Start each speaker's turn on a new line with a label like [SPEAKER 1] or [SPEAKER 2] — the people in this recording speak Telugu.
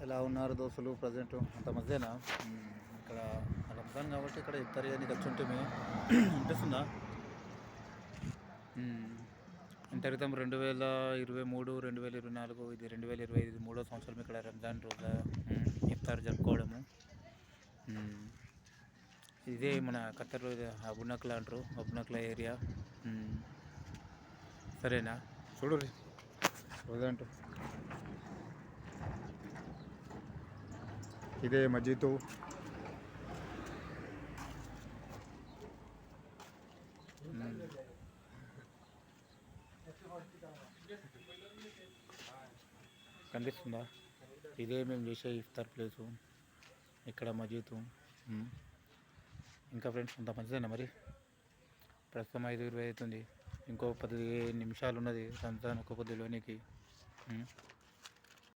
[SPEAKER 1] ఎలా ఉన్నారు దోస్తులు ప్రజెంట్ అంత మధ్యనా ఇక్కడ రంజాన్ కాబట్టి ఇక్కడ ఇఫ్తార్ చేయడానికి వచ్చి ఉంటుంది అనిపిస్తుందా. ఇంత క్రితం 2023 2024 ఇది 2025 మూడో సంవత్సరం ఇక్కడ రంజాన్ రోజా ఇఫ్తార్ జరుపుకోవడము. ఇదే మన ఖత్తర్లో అబునక్లా అంటారు, అబునక్లా ఏరియా. సరేనా చూడు ప్రజెంట్ ఇదే మస్జిద్. కనిపిస్తుందా? ఇదే మేము చేసే ఇఫ్తార్ ప్లేసు, ఇక్కడ మస్జిద్. ఇంకా ఫ్రెండ్స్ అంత మంచిదేనా మరి? ప్రస్తుతం 5:20 అవుతుంది, ఇంకో 10 నిమిషాలు ఉన్నది రంజాన్ ఒక పొద్దులోనికి.